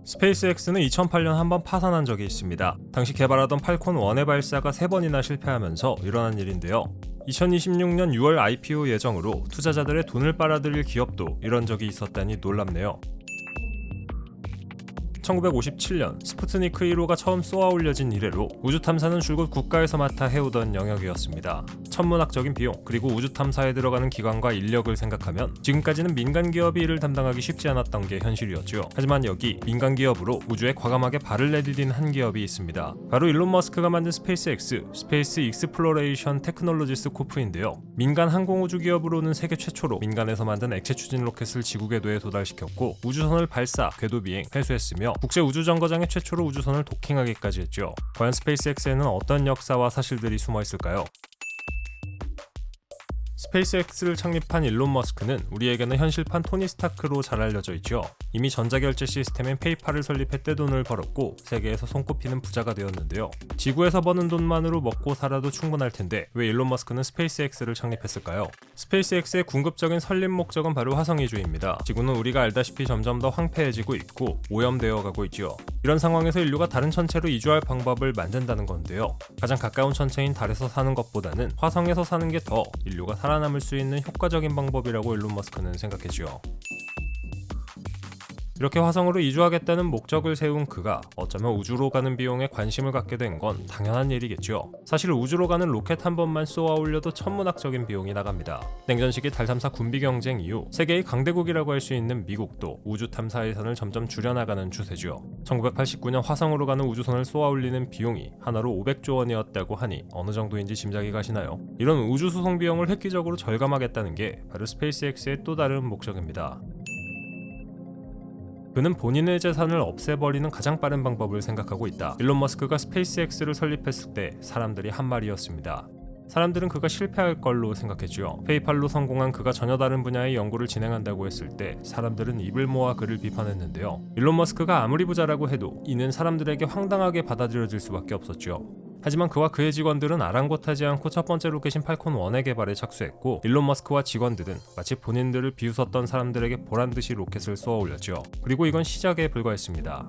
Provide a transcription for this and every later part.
스페이스X는 2008년 한번 파산한 적이 있습니다. 당시 개발하던 팔콘 1의 발사가 3번이나 실패하면서 일어난 일인데요. 2026년 6월 IPO 예정으로 투자자들의 돈을 빨아들일 기업도 이런 적이 있었다니 놀랍네요. 1957년 스푸트니크 1호가 처음 쏘아 올려진 이래로 우주 탐사는 줄곧 국가에서 맡아 해오던 영역이었습니다. 천문학적인 비용 그리고 우주 탐사에 들어가는 기관과 인력을 생각하면 지금까지는 민간 기업이 이를 담당하기 쉽지 않았던 게 현실이었죠. 하지만 여기 민간 기업으로 우주에 과감하게 발을 내디딘 한 기업이 있습니다. 바로 일론 머스크가 만든 스페이스X, 스페이스 익스플로레이션 테크놀로지스 코프인데요. 민간 항공우주 기업으로는 세계 최초로 민간에서 만든 액체 추진 로켓을 지구 궤도에 도달시켰고 우주선을 발사, 궤도 비행, 회수했으며 국제 우주정거장에 최초로 우주선을 도킹하기까지 했죠. 과연 스페이스X에는 어떤 역사와 사실들이 숨어 있을까요? 스페이스X를 창립한 일론 머스크는 우리에게는 현실판 토니 스타크로 잘 알려져 있죠. 이미 전자결제 시스템인 페이팔을 설립해 떼돈을 벌었고 세계에서 손꼽히는 부자가 되었는데요. 지구에서 버는 돈만으로 먹고 살아도 충분할 텐데 왜 일론 머스크는 스페이스X를 창립했을까요? 스페이스X의 궁극적인 설립 목적은 바로 화성이주입니다. 지구는 우리가 알다시피 점점 더 황폐해지고 있고 오염되어 가고 있죠. 이런 상황에서 인류가 다른 천체로 이주할 방법을 만든다는 건데요. 가장 가까운 천체인 달에서 사는 것보다는 화성에서 사는 게 더 인류가 살아남을 수 있는 효과적인 방법이라고 일론 머스크는 생각했죠. 이렇게 화성으로 이주하겠다는 목적을 세운 그가 어쩌면 우주로 가는 비용에 관심을 갖게 된 건 당연한 일이겠죠. 사실 우주로 가는 로켓 한 번만 쏘아 올려도 천문학적인 비용이 나갑니다. 냉전 시기 달 탐사 군비 경쟁 이후 세계의 강대국이라고 할 수 있는 미국도 우주 탐사 예산을 점점 줄여나가는 추세죠. 1989년 화성으로 가는 우주선을 쏘아 올리는 비용이 하나로 500조 원이었다고 하니 어느 정도인지 짐작이 가시나요? 이런 우주 수송 비용을 획기적으로 절감하겠다는 게 바로 스페이스X의 또 다른 목적입니다. 그는 본인의 재산을 없애버리는 가장 빠른 방법을 생각하고 있다. 일론 머스크가 스페이스X를 설립했을 때 사람들이 한 말이었습니다. 사람들은 그가 실패할 걸로 생각했죠. 페이팔로 성공한 그가 전혀 다른 분야의 연구를 진행한다고 했을 때 사람들은 입을 모아 그를 비판했는데요. 일론 머스크가 아무리 부자라고 해도 이는 사람들에게 황당하게 받아들여질 수밖에 없었죠. 하지만 그와 그의 직원들은 아랑곳하지 않고 첫 번째 로켓인 팔콘 1의 개발에 착수했고 일론 머스크와 직원들은 마치 본인들을 비웃었던 사람들에게 보란듯이 로켓을 쏘아 올렸죠. 그리고 이건 시작에 불과했습니다.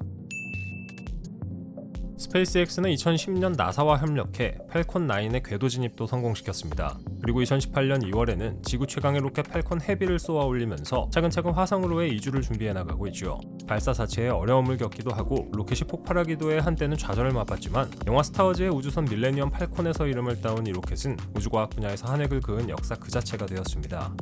스페이스X는 2010년 나사와 협력해 팔콘 9의 궤도 진입도 성공시켰습니다. 그리고 2018년 2월에는 지구 최강의 로켓 팔콘 헤비를 쏘아 올리면서 차근차근 화성으로의 이주를 준비해 나가고 있죠. 발사 자체에 어려움을 겪기도 하고 로켓이 폭발하기도 해 한때는 좌절을 맛봤지만 영화 스타워즈의 우주선 밀레니엄 팔콘에서 이름을 따온 이 로켓은 우주과학 분야에서 한 획을 그은 역사 그 자체가 되었습니다.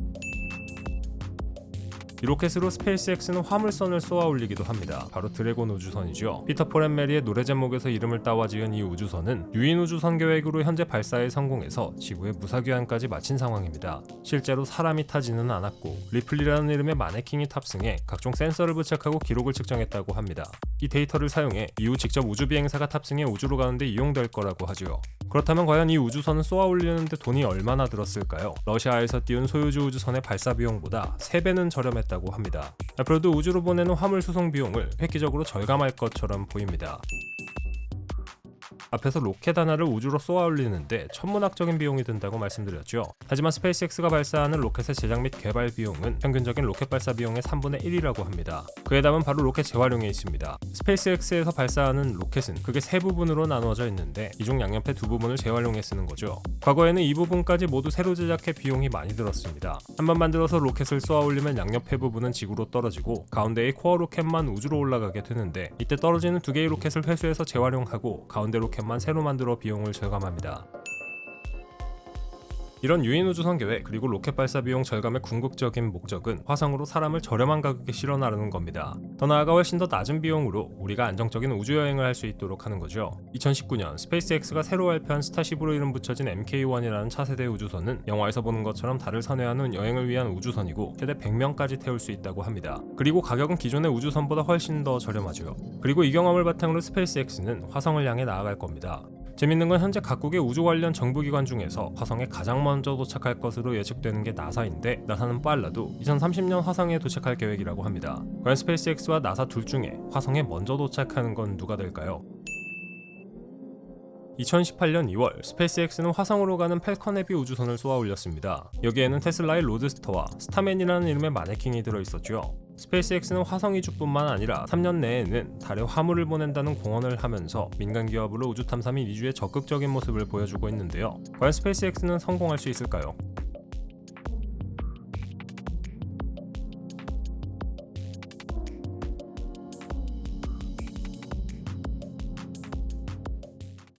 이 로켓으로 스페이스X는 화물선을 쏘아 올리기도 합니다. 바로 드래곤 우주선이죠. 피터 폴 앤 메리의 노래 제목에서 이름을 따와 지은 이 우주선은 유인 우주선 계획으로 현재 발사에 성공해서 지구의 무사귀환까지 마친 상황입니다. 실제로 사람이 타지는 않았고 리플리라는 이름의 마네킹이 탑승해 각종 센서를 부착하고 기록을 측정했다고 합니다. 이 데이터를 사용해 이후 직접 우주비행사가 탑승해 우주로 가는데 이용될 거라고 하죠. 그렇다면 과연 이 우주선은 쏘아 올리는데 돈이 얼마나 들었을까요? 러시아에서 띄운 소유주 우주선의 발사 비용보다 3배는 저렴했다고 합니다. 앞으로도 우주로 보내는 화물 수송 비용을 획기적으로 절감할 것처럼 보입니다. 앞에서 로켓 하나를 우주로 쏘아 올리는데 천문학적인 비용이 든다고 말씀드렸죠. 하지만 스페이스X가 발사하는 로켓의 제작 및 개발 비용은 평균적인 로켓 발사 비용의 3분의 1이라고 합니다. 그의 답은 바로 로켓 재활용에 있습니다. 스페이스X에서 발사하는 로켓은 크게 3부분으로 나누어져 있는데 이 중 양옆의 2부분을 재활용해 쓰는 거죠. 과거에는 이 부분까지 모두 새로 제작해 비용이 많이 들었습니다. 한번 만들어서 로켓을 쏘아 올리면 양옆의 부분은 지구로 떨어지고 가운데의 코어 로켓만 우주로 올라가게 되는데 이때 떨어지는 2개의 로켓을 회수해서 재활용하고 가운데 로켓만 새로 만들어 비용을 절감합니다. 이런 유인 우주선 계획 그리고 로켓 발사 비용 절감의 궁극적인 목적은 화성으로 사람을 저렴한 가격에 실어 나르는 겁니다. 더 나아가 훨씬 더 낮은 비용으로 우리가 안정적인 우주 여행을 할 수 있도록 하는 거죠. 2019년 스페이스X가 새로 발표한 스타쉽으로 이름 붙여진 MK1이라는 차세대 우주선은 영화에서 보는 것처럼 달을 선회하는 여행을 위한 우주선이고 최대 100명까지 태울 수 있다고 합니다. 그리고 가격은 기존의 우주선보다 훨씬 더 저렴하죠. 그리고 이 경험을 바탕으로 스페이스X는 화성을 향해 나아갈 겁니다. 재밌는 건 현재 각국의 우주 관련 정부기관 중에서 화성에 가장 먼저 도착할 것으로 예측되는 게 나사인데 나사는 빨라도 2030년 화성에 도착할 계획이라고 합니다. 과연 스페이스X와 나사 둘 중에 화성에 먼저 도착하는 건 누가 될까요? 2018년 2월 스페이스X는 화성으로 가는 팰컨 헤비 우주선을 쏘아 올렸습니다. 여기에는 테슬라의 로드스터와 스타맨이라는 이름의 마네킹이 들어있었죠. 스페이스X는 화성 이주뿐만 아니라 3년 내에는 달에 화물을 보낸다는 공언을 하면서 민간 기업으로 우주 탐사 및 이주에 적극적인 모습을 보여주고 있는데요. 과연 스페이스X는 성공할 수 있을까요?